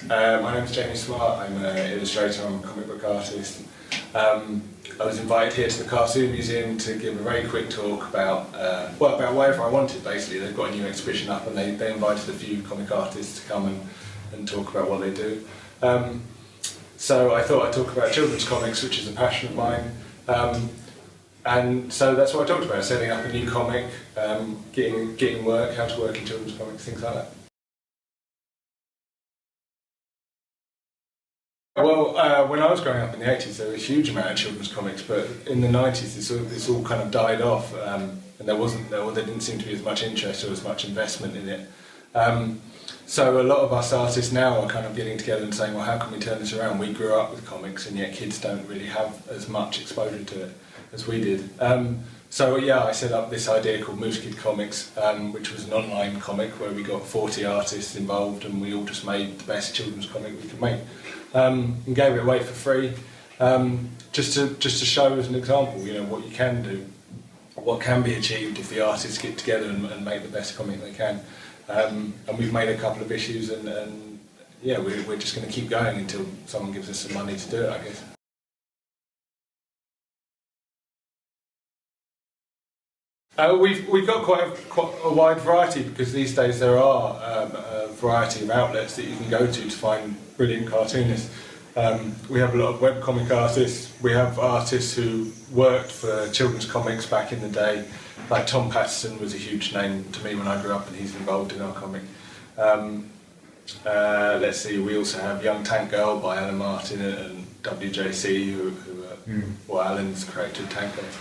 My name's Jamie Smart. I'm an illustrator, I'm a comic book artist. I was invited here to the Cartoon Museum to give a very quick talk about whatever I wanted, basically. They've got a new exhibition up and they invited a few comic artists to come and talk about what they do. So I thought I'd talk about children's comics, which is a passion of mine. And so that's what I talked about, setting up a new comic, getting work, how to work in children's comics, things like that. Well, when I was growing up in the 80s, there was a huge amount of children's comics, but in the 90s, this all kind of died off, and there didn't seem to be as much interest or as much investment in it. So a lot of us artists now are kind of getting together and saying, well, how can we turn this around? We grew up with comics, and yet kids don't really have as much exposure to it as we did. So yeah, I set up this idea called Moose Kid Comics, which was an online comic where we got 40 artists involved, and we all just made the best children's comic we could make. And gave it away for free, just to show as an example, you know, what you can do, what can be achieved if the artists get together and make the best comic they can. And we've made a couple of issues, and yeah, we're just going to keep going until someone gives us some money to do it, I guess. We've got quite a wide variety, because these days there are a variety of outlets that you can go to find brilliant cartoonists. We have a lot of webcomic artists. We have artists who worked for children's comics back in the day, like Tom Patterson was a huge name to me when I grew up, and he's involved in our comic. Let's see, we also have Young Tank Girl by Alan Martin and WJC, who Alan's created Tank Girls.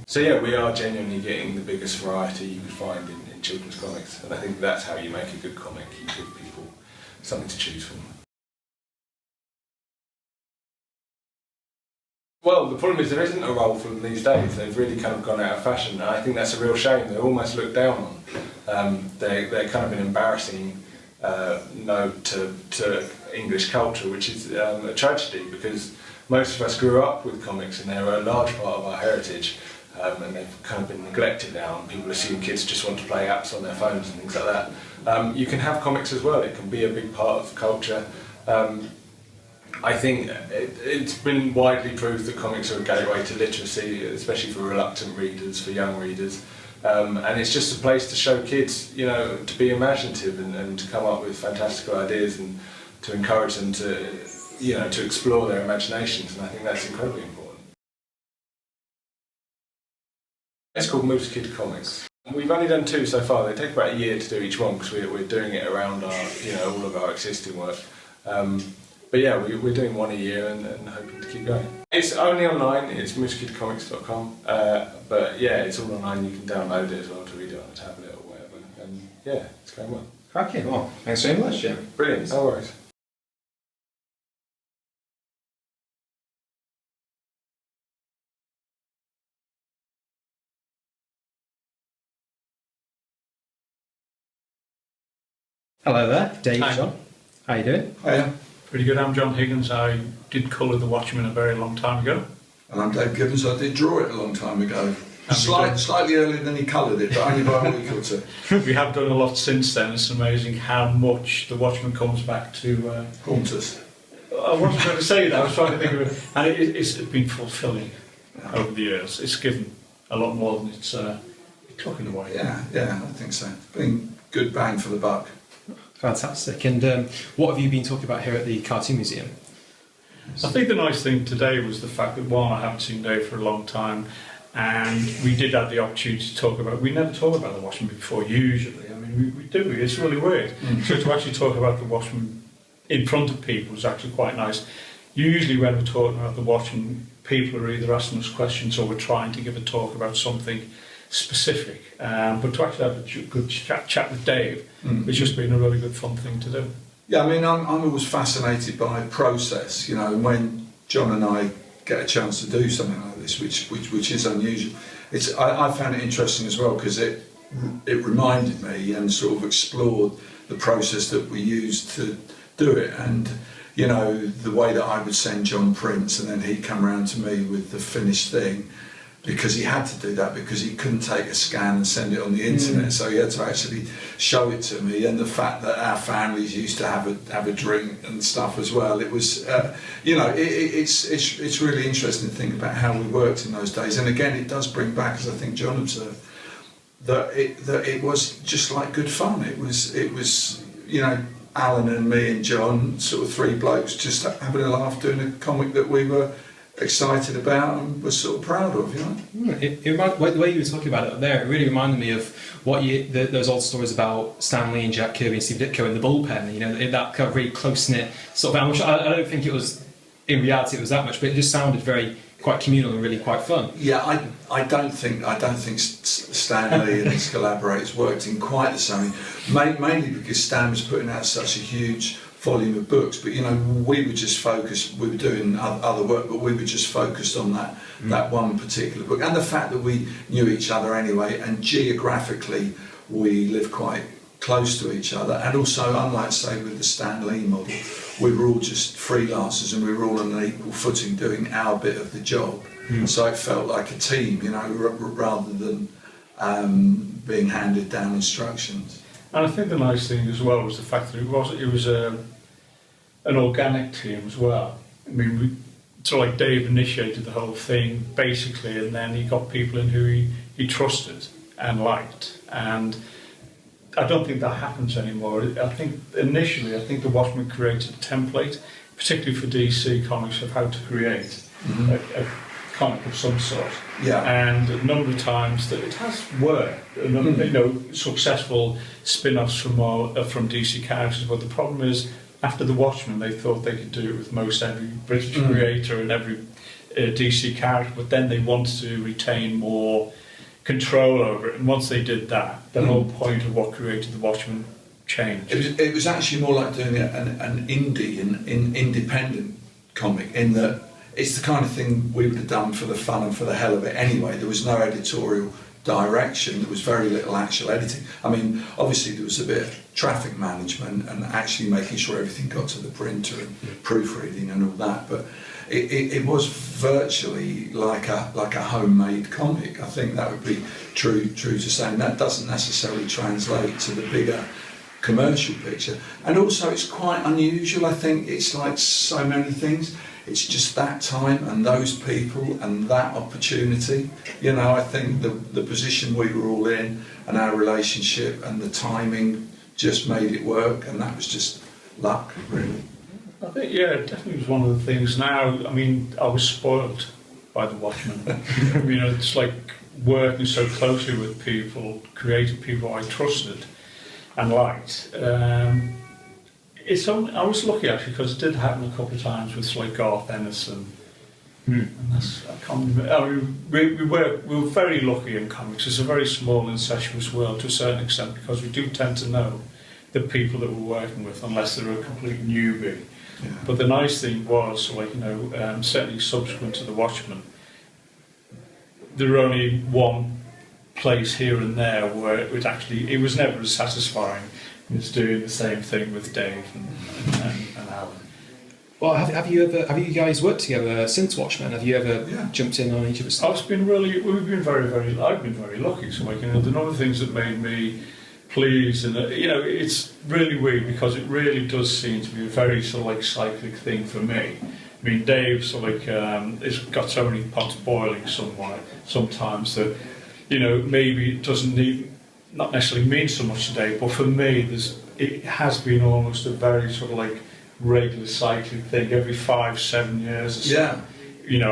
So yeah, we are genuinely getting the biggest variety you could find in children's comics, and I think that's how you make a good comic. You give people something to choose from. Well, the problem is there isn't a role for them these days. They've really kind of gone out of fashion, and I think that's a real shame. They're almost looked down on. They're kind of an embarrassing node to English culture, which is a tragedy, because most of us grew up with comics and they're a large part of our heritage, and they've kind of been neglected now, and people assume kids just want to play apps on their phones and things like that. You can have comics as well, it can be a big part of culture. I think it's been widely proved that comics are a gateway to literacy, especially for reluctant readers, for young readers. And it's just a place to show kids, you know, to be imaginative and to come up with fantastical ideas, and to encourage them to, you know, to explore their imaginations, and I think that's incredibly important. It's called Moose Kid Comics. We've only done 2 so far. They take about a year to do each one, because we're doing it around our, you know, all of our existing work. But yeah, we're doing 1 a year and hoping to keep going. It's only online, it's moosekidcomics.com, but yeah, it's all online. You can download it as well to read it on a tablet or whatever, and yeah, it's going well. Okay, well, thanks very much, Jim. Brilliant, no worries. Hello there, Dave. Hi. John. How you doing? Hiya. Pretty good. I'm John Higgins. I did colour the Watchmen a very long time ago. And I'm Dave Gibbons. I did draw it a long time ago. Slightly earlier than he coloured it, but only by a week or 2. We have done a lot since then. It's amazing how much the Watchmen comes back to haunt us. I wasn't going to say that. I was trying to think of it, and it's been fulfilling over the years. It's given a lot more than it's took in a way. Yeah, I think so. It's been good bang for the buck. Fantastic. And what have you been talking about here at the Cartoon Museum? I think the nice thing today was the fact that, one, I haven't seen Dave for a long time, and we did have the opportunity to talk about. We never talk about the Watchmen before, usually. I mean, we do. It's really weird. So to actually talk about the Watchmen in front of people is actually quite nice. Usually when we're talking about the Watchmen, people are either asking us questions or we're trying to give a talk about something specific. But to actually have a good chat with Dave, it's just been a really good fun thing to do. Yeah, I mean, I'm always fascinated by process, you know, and when John and I get a chance to do something like this, which is unusual, I found it interesting as well, because it reminded me and sort of explored the process that we used to do it, and you know, the way that I would send John prints and then he'd come around to me with the finished thing. because he had to do that because he couldn't take a scan and send it on the internet, so he had to actually show it to me. And the fact that our families used to have a drink and stuff as well, it was it's really interesting to think about how we worked in those days. And again, it does bring back, as I think John observed, that it was just like good fun. It was Alan and me and John, sort of three blokes just having a laugh doing a comic that we were excited about and was sort of proud of, The way you were talking about it there, it really reminded me of those old stories about Stan Lee and Jack Kirby and Steve Ditko in the bullpen. That kind of really close knit sort of. I don't think it was in reality it was that much, but it just sounded quite communal and really quite fun. Yeah, I don't think Stan Lee and his collaborators worked in quite the same. Mainly because Stan was putting out such a huge volume of books, but we were just focused. We were doing other work, but we were just focused on that one particular book, and the fact that we knew each other anyway, and geographically we lived quite close to each other, and also, unlike say with the Stan Lee model, we were all just freelancers and we were all on an equal footing doing our bit of the job. So it felt like a team, rather than being handed down instructions. And I think the nice thing as well was the fact that it was an organic team as well. I mean, like Dave initiated the whole thing basically, and then he got people in who he trusted and liked. And I don't think that happens anymore. I think initially, the Watchmen created a template, particularly for DC Comics, of how to create a comic of some sort. Yeah. And a number of times that it has worked. Successful spin-offs from DC characters. But the problem is, after the Watchmen, they thought they could do it with most every British creator and every DC character, but then they wanted to retain more control over it. And once they did that, the whole point of what created the Watchmen changed. It was actually more like doing an independent comic, in that it's the kind of thing we would have done for the fun and for the hell of it anyway. There was no editorial direction, there was very little actual editing. I mean, obviously there was a bit of traffic management and actually making sure everything got to the printer and proofreading and all that, but it was virtually like a homemade comic. I think that would be true to say, and that doesn't necessarily translate to the bigger commercial picture. And also it's quite unusual. I think it's like so many things, it's just that time and those people and that opportunity. I think the position we were all in and our relationship and the timing just made it work, and that was just luck, really. I think, it definitely was one of the things. Now, I mean, I was spoiled by the Watchmen. It's like working so closely with people, creative people I trusted and liked. I was lucky actually, because it did happen a couple of times with like Garth Ennis and that's, I can't remember. I mean, we were very lucky in comics. It's a very small, incestuous world to a certain extent, because we do tend to know the people that we're working with, unless they're a complete newbie. Yeah. But the nice thing was, certainly subsequent to the Watchmen, there were only one place here and there where it was never as satisfying as doing the same thing with Dave and Alan. Well, have you guys worked together since Watchmen? Have you ever jumped in on each of us? I've been very lucky. So the number of things that made me pleased, and it's really weird, because it really does seem to be a very sort of cyclic thing for me. I mean, Dave has got so many pots boiling sometimes that maybe it doesn't not necessarily mean so much today, but for me it has been almost a very sort of regular cyclic thing. Every 5-7 years or so,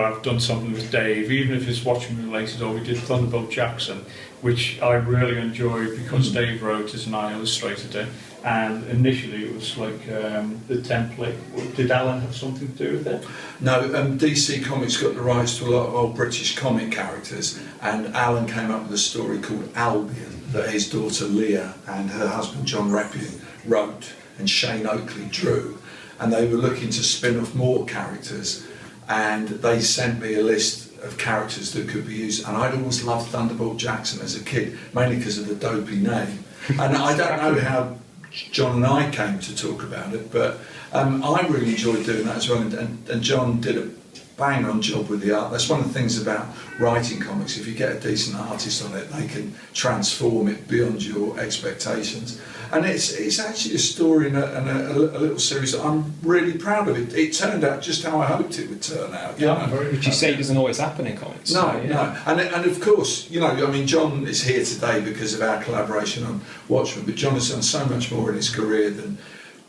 I've done something with Dave, even if it's Watchmen related, or we did Thunderbolt Jackson, which I really enjoyed because Dave wrote it and I illustrated it. And initially it was the template. Did Alan have something to do with it? No, DC Comics got the rights to a lot of old British comic characters, and Alan came up with a story called Albion that his daughter Leah and her husband John Reppion wrote and Shane Oakley drew, and they were looking to spin off more characters, and they sent me a list of characters that could be used, and I'd always loved Thunderbolt Jackson as a kid, mainly because of the dopey name. And I don't know how John and I came to talk about it, but I really enjoyed doing that as well, and John did bang on job with the art. That's one of the things about writing comics. If you get a decent artist on it, they can transform it beyond your expectations. And it's actually a story and a little series that I'm really proud of. It turned out just how I hoped it would turn out. Would you say it doesn't always happen in comics? No. And of course, I mean, John is here today because of our collaboration on Watchmen, but John has done so much more in his career than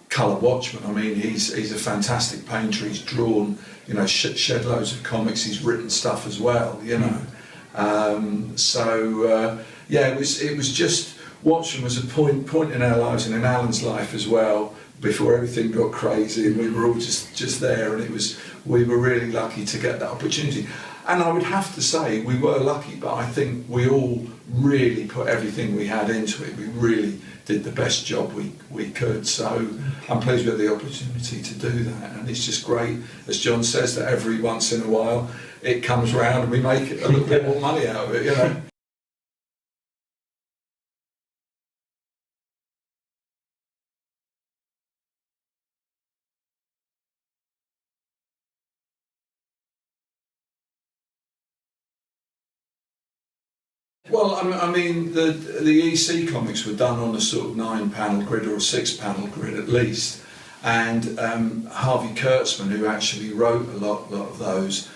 colour Watchmen. I mean, he's a fantastic painter. He's drawn, shed loads of comics. He's written stuff as well, It was just, Watchmen was a point in our lives and in Alan's life as well, before everything got crazy and we were all just there, and we were really lucky to get that opportunity. And I would have to say we were lucky, but I think we all really put everything we had into it. We really did the best job we could. So I'm pleased we had the opportunity to do that, and it's just great, as John says, that every once in a while it comes round and we make a little bit more money out of it, Well, I mean, the EC comics were done on a sort of 9-panel grid or a 6-panel grid at least, and Harvey Kurtzman, who actually wrote a lot of those,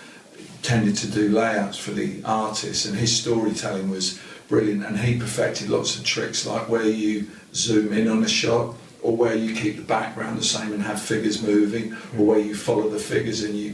tended to do layouts for the artists, and his storytelling was brilliant, and he perfected lots of tricks like where you zoom in on a shot, or where you keep the background the same and have figures moving, or where you follow the figures and you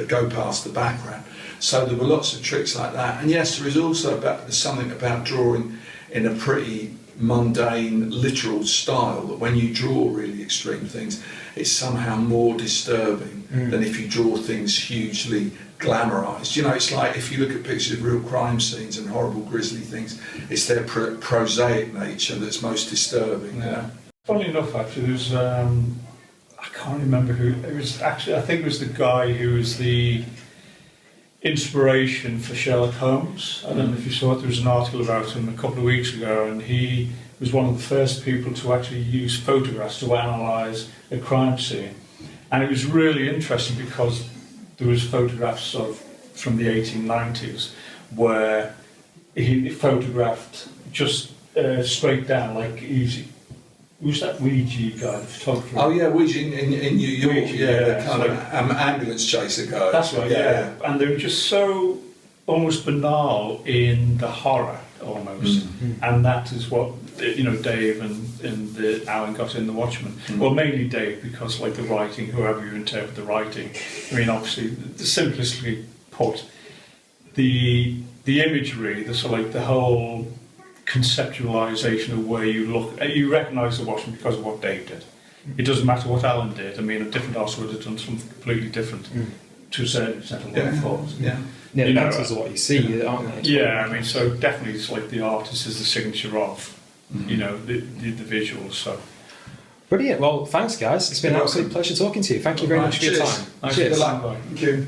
go past the background. So there were lots of tricks like that. And yes, there is also there's something about drawing in a pretty mundane, literal style, that when you draw really extreme things, it's somehow more disturbing than if you draw things hugely glamorised. It's like if you look at pictures of real crime scenes and horrible grisly things, it's their prosaic nature that's most disturbing. Yeah. Funnily enough, actually, there's I can't remember who it was. Actually, I think it was the guy who was the inspiration for Sherlock Holmes. I don't know if you saw it. There was an article about him a couple of weeks ago, and he was one of the first people to actually use photographs to analyse a crime scene. And it was really interesting because there was photographs from the 1890s where he photographed just straight down, like easy. Who's that Ouija guy, the photographer? Oh yeah, Ouija in New York, Ouija, the kind of ambulance chaser guy. That's right, yeah. And they were just so almost banal in the horror, almost. And that is what, Dave and Alan got in the Watchmen. Well, mainly Dave, because like the writing, whoever you interpret the writing, I mean, obviously, simplistically put, the imagery, the sort of like the whole conceptualisation of where you look, you recognise the Watchmen because of what Dave did. It doesn't matter what Alan did. I mean, a different artist would have done something completely different to a certain extent of what he thought. Yeah, the answers are what you see, aren't they? Yeah, I mean, so definitely it's like the artist is the signature of, the visuals. So brilliant. Well, thanks, guys. It's been an absolute pleasure talking to you. Thank you very much for your time. Cheers. Cheers. Thank you.